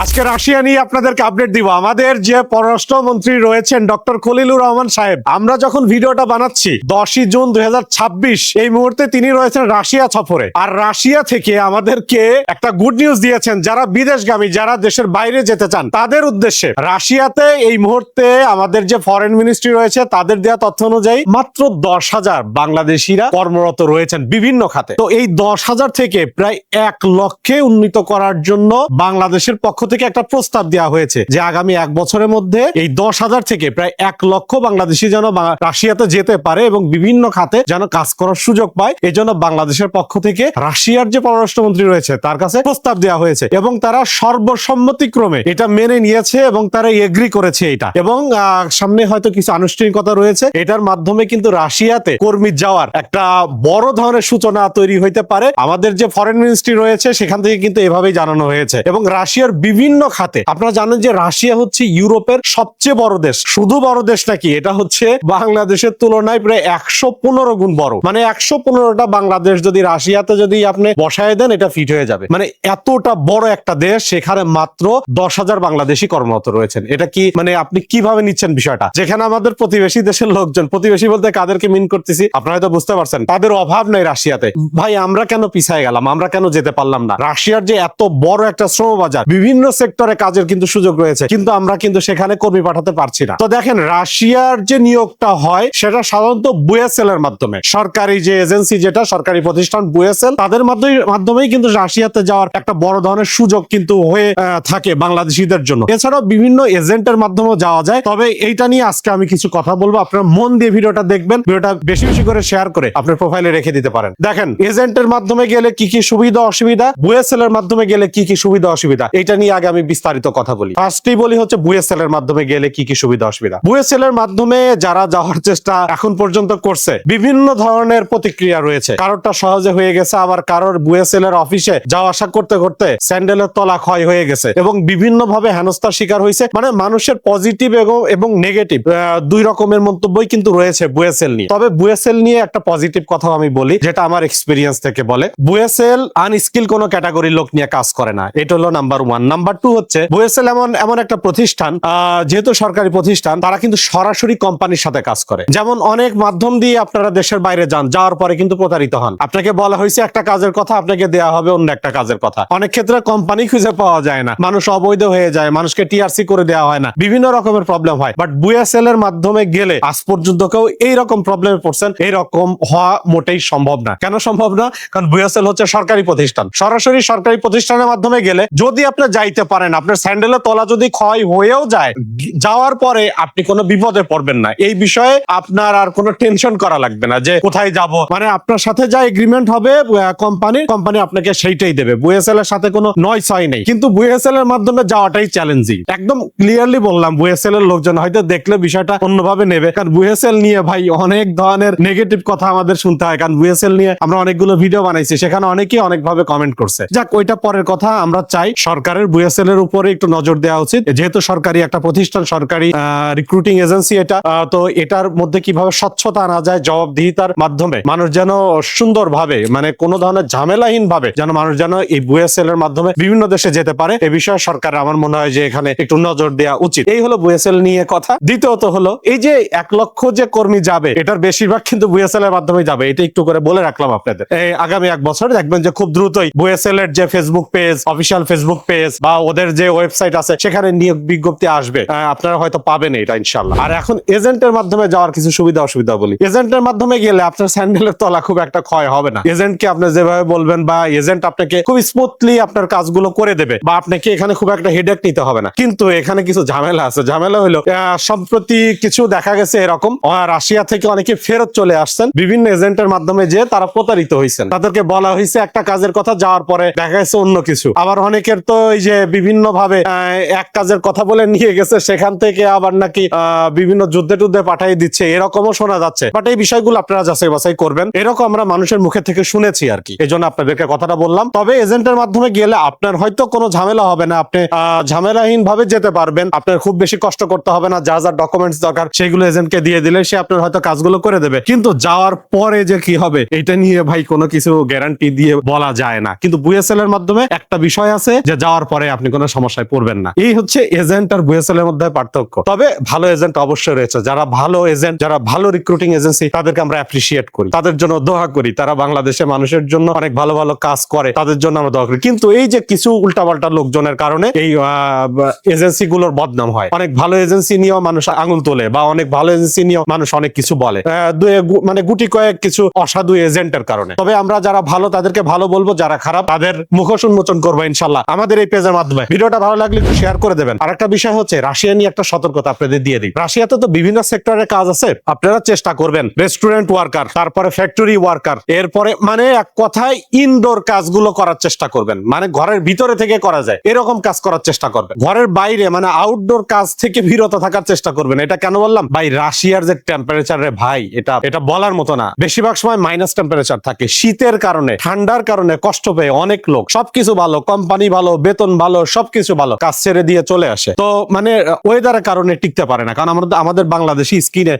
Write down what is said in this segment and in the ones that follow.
আজকে রাশিয়া নিয়ে আপনাদেরকে আপডেট দিব। আমাদের যে পররাষ্ট্রমন্ত্রী রয়েছেন ডক্টর খলিলুর রহমান সাহেব, আমরা যখন ভিডিওটা বানাচ্ছি 10ই জুন 2026, এই মুহূর্তে তিনি রয়েছেন রাশিয়া সফরে। আর রাশিয়া থেকে আমাদেরকে একটা গুড নিউজ দিয়েছেন, যারা বিদেশগামী, যারা দেশের বাইরে যেতে চান তাদের উদ্দেশ্যে। রাশিয়াতে এই মুহূর্তে আমাদের যে ফরেন মিনিস্ট্রি রয়েছে তাদের দেওয়া তথ্য অনুযায়ী মাত্র 10,000 বাংলাদেশিরা কর্মরত রয়েছেন বিভিন্ন খাতে। তো এই 10,000 থেকে প্রায় 1 লক্ষে উন্নীত করার জন্য বাংলাদেশের পক্ষ থেকে একটা প্রস্তাব দেওয়া হয়েছে যে আগামী 1 বছরের মধ্যে এই 10,000 থেকে প্রায় 1 লক্ষ বাংলাদেশি যেন রাশিয়াতে যেতে পারে এবং বিভিন্ন খাতে যেন কাজ করার সুযোগ পায়। এই জন্য বাংলাদেশের পক্ষ থেকে রাশিয়ার যে পররাষ্ট্রমন্ত্রী রয়েছে তার কাছে প্রস্তাব দেওয়া হয়েছে এবং তারা সর্বসম্মতিক্রমে এটা মেনে নিয়েছে এবং তারা এগ্রি করেছে এটা। এবং সামনে হয়তো কিছু আনুষ্ঠানিকতা রয়েছে, এটার মাধ্যমে কিন্তু রাশিয়াতে কর্মী যাওয়ার একটা বড় ধরনের সূচনা তৈরি হইতে পারে। আমাদের যে ফরেন মিনিস্ট্রি রয়েছে সেখান থেকে কিন্তু এভাবেই জানানো হয়েছে। এবং রাশিয়ার বিভিন্ন খাতে, আপনারা জানেন যে রাশিয়া হচ্ছে ইউরোপের সবচেয়ে বড় দেশ। শুধু বড় দেশ নাকি, এটা হচ্ছে বাংলাদেশের তুলনায় প্রায় 115 গুণ বড়। মানে 115টা বাংলাদেশ যদি রাশিয়াতে যদি আপনি বসায় দেন এটা ফিট হয়ে যাবে। মানে এতটা বড় একটা দেশ, সেখানে মাত্র 10,000 বাংলাদেশি কর্মরত রয়েছেন। এটা কি মানে আপনি কিভাবে নিচ্ছেন বিষয়টা? যেখানে আমাদের প্রতিবেশী দেশের লোকজন, প্রতিবেশী বলতে কাদেরকে মিন করতেছি আপনারা হয়তো বুঝতে পারছেন, তাদের অভাব নেই রাশিয়াতে। ভাই আমরা কেন পিছায় গেলাম, আমরা কেন যেতে পারলাম না? রাশিয়ার যে এত বড় একটা শ্রম বাজার, বিভিন্ন সেক্টরে কাজের কিন্তু সুযোগ রয়েছে, কিন্তু আমরা কিন্তু সেখানে কর্মী পাঠাতে পারছি না। তো দেখেন, রাশিয়ার যে নিয়োগটা হয় সেটা সাধারণত বুয়েসেল এর মাধ্যমে, সরকারি যে এজেন্সি, যেটা সরকারি প্রতিষ্ঠান বুয়েসেল, তাদের মাধ্যমেই কিন্তু রাশিয়াতে যাওয়ার একটা বড় ধরনের সুযোগ কিন্তু হয়ে থাকে বাংলাদেশিদের জন্য। এছাড়াও বিভিন্ন এজেন্টের মাধ্যমেও যাওয়া যায়। তবে এইটা নিয়ে আজকে আমি কিছু কথা বলবো, আপনারা মন দিয়ে ভিডিওটা দেখবেন, ভিডিওটা বেশি বেশি করে শেয়ার করে আপনার প্রোফাইলে রেখে দিতে পারেন। দেখেন, এজেন্টের মাধ্যমে গেলে কি কি সুবিধা অসুবিধা, বুয়েসেল এর মাধ্যমে গেলে কি কি সুবিধা অসুবিধা, এটা নিয়ে আগে আমি বিস্তারিত কথা বলি। ফার্স্টেই বলি হচ্ছে বুয়েসেল এর মাধ্যমে গেলে কি কি সুবিধা অসুবিধা। বুয়েসেল এর মাধ্যমে যারা যাওয়ার চেষ্টা এখন পর্যন্ত করছে, বিভিন্ন ধরনের প্রতিক্রিয়া রয়েছে। কারোরটা সহজে হয়ে গেছে, আবার কারোর বুয়েসেল এর অফিসে যাওয়া আসা করতে করতে স্যান্ডেলের তলা ক্ষয় হয়ে গেছে এবং বিভিন্ন ভাবে হেনস্থার শিকার হয়েছে। মানে মানুষের পজিটিভ এবং নেগেটিভ দুই রকমের মন্তব্যই কিন্তু রয়েছে বুয়েসেল নিয়ে। তবে বুয়েসেল নিয়ে একটা পজিটিভ কথা আমি বলি, যেটা আমার এক্সপিরিয়েন্স থেকে বলে। বুয়েসেল আনস্কিল কোন ক্যাটাগরির লোক নিয়ে কাজ করে না, এটা হলো নাম্বার 1। নাম্বার 2 হচ্ছে বুয়েসেল এমন একটা প্রতিষ্ঠান, যেহেতু সরকারি প্রতিষ্ঠান, তারা কিন্তু সরাসরি কোম্পানির সাথে কাজ করে। যেমন অনেক মাধ্যম দিয়ে আপনারা দেশের বাইরে যান, যাওয়ার পরে কিন্তু প্রতারিত হন। আপনাকে বলা হয়েছে একটা কাজের কথা, আপনাকে দেয়া হবে অন্য একটা কাজের কথা। অনেক ক্ষেত্রে কোম্পানি খুঁজে পাওয়া যায় না, মানুষ অবৈধ হয়ে যায়, মানুষকে টিআরসি করে দেওয়া হয় না, বিভিন্ন রকমের প্রবলেম হয়। বাট বুয়েসেল এর মাধ্যমে গেলে আজ পর্যন্ত কেউ এইরকম প্রবলেমে পড়ছেন এইরকম হওয়া মোটেই সম্ভব না। কেন সম্ভব না? কারণ বুয়েসেল হচ্ছে সরকারি প্রতিষ্ঠান। সরাসরি সরকারি প্রতিষ্ঠানের মাধ্যমে গেলে যদি আপনি যাইতে পারেন, আপনার স্যান্ডেলের তলা যদি ক্ষয় হয়েও যায়, যাওয়ার পরে আপনি কোনো বিপদে পড়বেন না। এই বিষয়ে আপনার আর কোনো টেনশন করা লাগবে না যে কোথায় যাব। মানে আপনার সাথে যা এগ্রিমেন্ট হবে কোম্পানি আপনাকে সেইটাই দেবে। বুয়েসেল এর সাথে কোনো নয় ছয় নেই। কিন্তু বুয়েসেল এর মাধ্যমে যাওয়াটাই চ্যালেঞ্জিং। একদম ক্লিয়ারলি বললাম, বুয়েসেল এর লোকজন হয়তো দেখলে বিষয়টা অন্যভাবে নেবে, কারণ বুয়েসেল নিয়ে ভাই অনেক ধরনের নেগেটিভ কথা আমাদের শুনতে হয়। কারণ বুয়েসেল নিয়ে আমরা অনেকগুলো ভিডিও বানাইছি, সেখানে অনেকেই অনেকভাবে কমেন্ট করছে। যাক, ওইটা পরের কথা। আমরা চাই সরকারের বুয়েসেল এর উপরে একটু নজর দেওয়া উচিত, যেহেতু সরকারি একটা প্রতিষ্ঠান, সরকারি রিক্রুটিং এজেন্সি এটা। তো এটার মধ্যে কিভাবে স্বচ্ছতা আনা যায়, জবাবদিহিতার মাধ্যমে মানুষ যেন সুন্দরভাবে, মানে কোনো ধরনের ঝামেলাহীন ভাবে যেন মানুষ যেন এই বুয়েসেল এর মাধ্যমে বিভিন্ন দেশে যেতে পারে, এ বিষয়ে সরকার আমার মনে হয় যে এখানে একটু নজর দেওয়া উচিত। এই হলো বুয়েসেল নিয়ে কথা। দ্বিতীয়ত হলো এই যে 1 লক্ষ যে কর্মী যাবে, এটার বেশিরভাগ কিন্তু বুয়েসেল এর মাধ্যমে যাবে। এটা একটু করে বলে রাখলাম আপনাদের। এই আগামী 1 বছর দেখবেন যে খুব দ্রুতই বুয়েসেল এর যে Facebook page, official Facebook page বা ওদের যে ওয়েবসাইট আছে, সেখানে নিয়োগ বিজ্ঞপ্তি আসবে, আপনারা হয়তো পাবেন এটা ইনশাআল্লাহ। আর এখন এজেন্টের মাধ্যমে যাওয়ার কিছু সুবিধা অসুবিধা বলি। এজেন্টের মাধ্যমে গেলে আপনার স্যান্ডেলের তলা খুব একটা ক্ষয় হবে না। এজেন্টকে আপনি যেভাবে বলবেন, বা এজেন্ট আপনাকে খুব স্মুথলি আপনার কাজগুলো করে দেবে, বা আপনাকে এখানে খুব একটা হেডেক নিতে হবে না। কিন্তু এখানে কিছু ঝামেলা আছে। ঝামেলা হলো সম্প্রতি কিছু দেখা গেছে এরকম, রাশিয়া থেকে অনেকে ফেরত চলে আসছেন বিভিন্ন এজেন্টের মাধ্যমে, যে তারা প্রতারিত হয়েছেন। তাদেরকে বলা হয়েছে একটা কাজের কথা, যাওয়ার পরে দেখা গেছে অন্য কিছু। আবার অনেকের তো এই যে বিভিন্ন ভাবে এক কাজের কথা বলে নিয়ে গেছে, সেখান থেকে আবার নাকি বিভিন্ন যুদ্ধে টুদ্ধে পাঠিয়ে দিচ্ছে, এরকমও শোনা যাচ্ছে। বাট এই বিষয়গুলো আপনারা যাচাই বাছাই করবেন। এরকম আমরা মানুষের মুখে থেকে শুনেছি আর কি, এই জন্য আপনাদেরকে কথাটা বললাম। তবে এজেন্টের মাধ্যমে গেলে আপনার হয়তো কোনো ঝামেলা হবে না, আপনি ঝামেলাহীন ভাবে যেতে পারবেন। আপনার খুব বেশি কষ্ট করতে হবে না, যা যা ডকুমেন্টস দরকার সেগুলো এজেন্টকে দিয়ে দিলে সে আপনার হয়তো কাজগুলো করে দেবে। কিন্তু যাওয়ার পরে যে কি হবে, এটা নিয়ে ভাই কোনো কিছু গ্যারান্টি দিয়ে বলা যায় না। কিন্তু বুয়েসেল এর মাধ্যমে একটা বিষয় আছে যে যাওয়ার পরে পরে আপনি কোনো সমস্যায় পড়বেন না। এই হচ্ছে এজেন্ট আর বুয়েসেল এর মধ্যে পার্থক্য। তবে ভালো এজেন্ট অবশ্যই রয়েছে, যারা ভালো এজেন্ট, যারা ভালো রিক্রুটিং এজেন্সি, তাদেরকে আমরা অ্যাপ্রিসিয়েট করি, তাদের জন্য দোয়া করি। তারা বাংলাদেশের মানুষের জন্য অনেক ভালো ভালো কাজ করে, তাদের জন্য আমরা দোয়া করি। কিন্তু এই যে কিছু উল্টাপাল্টা লোকজনের কারণে এই এজেন্সি গুলোর বদনাম হয়। অনেক ভালো এজেন্সি নিয়েও মানুষ আঙুল তোলে, বা অনেক ভালো এজেন্সি নিয়েও মানুষ অনেক কিছু বলে, মানে গুটি কয়েক কিছু অসাধু এজেন্টের কারণে। তবে আমরা যারা ভালো তাদেরকে ভালো বলবো, যারা খারাপ তাদের মুখোশ উন্মোচন করবো ইনশাল্লাহ আমাদের এই পেজের মাধ্যমে। ভিডিওটা ভালো লাগলে একটু শেয়ার করে দেবেন। আর একটা বিষয় হচ্ছে, রাশিয়া নিয়ে একটা সতর্কতা আপনাদের দিয়ে দিই। রাশিয়াতে তো বিভিন্ন সেক্টরের কাজ আছে, আপনারা চেষ্টা করবেন রেস্টুরেন্ট ওয়ার্কার, তারপরে ফ্যাক্টরি ওয়ার্কার, এরপরে মানে এক কথায় ইনডোর কাজগুলো করার চেষ্টা করবেন, মানে ঘরের ভিতরে থেকে করা যায় এরকম কাজ করার চেষ্টা করবেন। ঘরের বাইরে মানে আউটডোর কাজ থেকে বিরত থাকার চেষ্টা করবেন। এটা কেন বললাম ভাই? রাশিয়ার যে টেম্পারেচার রে ভাই, এটা বলার মতো না। বেশিরভাগ সময় মাইনাস টেম্পারেচার থাকে। শীতের কারণে, ঠান্ডার কারণে কষ্ট পেয়ে অনেক লোক, সবকিছু ভালো, কোম্পানি ভালো, বেতন ভালো, সবকিছু ভালো, কাজ ছেড়ে দিয়ে চলে আসে। তো মানে ওয়েদারের কারণে টিকতে পারে না। কারণ আমাদের বাংলাদেশি স্কিনে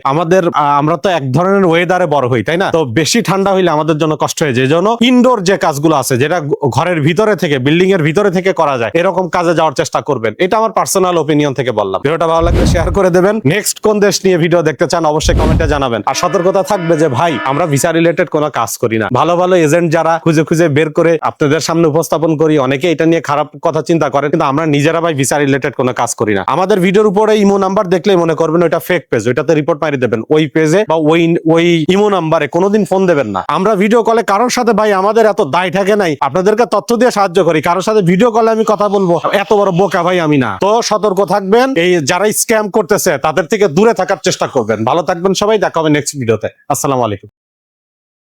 আমরা তো এক ধরনের ওয়েদারে বড় হই, তাই না? তো বেশি ঠান্ডা হইলে আমাদের জন্য কষ্ট হয়ে যায়। এই জন্য ইনডোর যে কাজগুলো আছে, যেটা ঘরের ভিতরে থেকে, বিল্ডিং এর ভিতরে থেকে করা যায়, এরকম কাজে যাওয়ার চেষ্টা করবেন। এটা আমার পার্সোনাল ওপিনিয়ন থেকে বললাম। ভিডিওটা ভালো লাগলে শেয়ার করে দেবেন। নেক্সট কোন দেশ নিয়ে ভিডিও দেখতে চান অবশ্যই কমেন্টে জানাবেন। আর সতর্কতা থাকবে যে ভাই, আমরা ভিসা রিলেটেড কোনো কাজ করি না। ভালো ভালো এজেন্ট যারা খুঁজে খুঁজে বের করে আপনাদের সামনে উপস্থাপন করি, অনেকে এটা নিয়ে খারাপ কথা চিন্তা করেন, কিন্তু আমরা নিজেরা ভাই ভিসা রিলেটেড কোনো কাজ করি না। আমাদের ভিডিওর উপরে ইমো নাম্বার দেখলেই মনে করবেন ওইটা ফেক পেজ, ওইটাতে রিপোর্ট মারি দেবেন। ওই পেজে বা ওই ইমো নাম্বারে কোনোদিন ফোন দেবেন না। আমরা ভিডিও কলে কারোর সাথে ভাই, আমাদের এত দায় থাকে নাই, আপনাদেরকে তথ্য দিয়ে সাহায্য করি। কারোর সাথে ভিডিও কলে আমি কথা বলবো, এত বড় বোকা ভাই আমি না। তো সতর্ক থাকবেন, এই যারা স্ক্যাম করতেছে তাদের থেকে দূরে থাকার চেষ্টা করবেন। ভালো থাকবেন সবাই, দেখা হবে নেক্সট ভিডিওতে। আসসালামু আলাইকুম।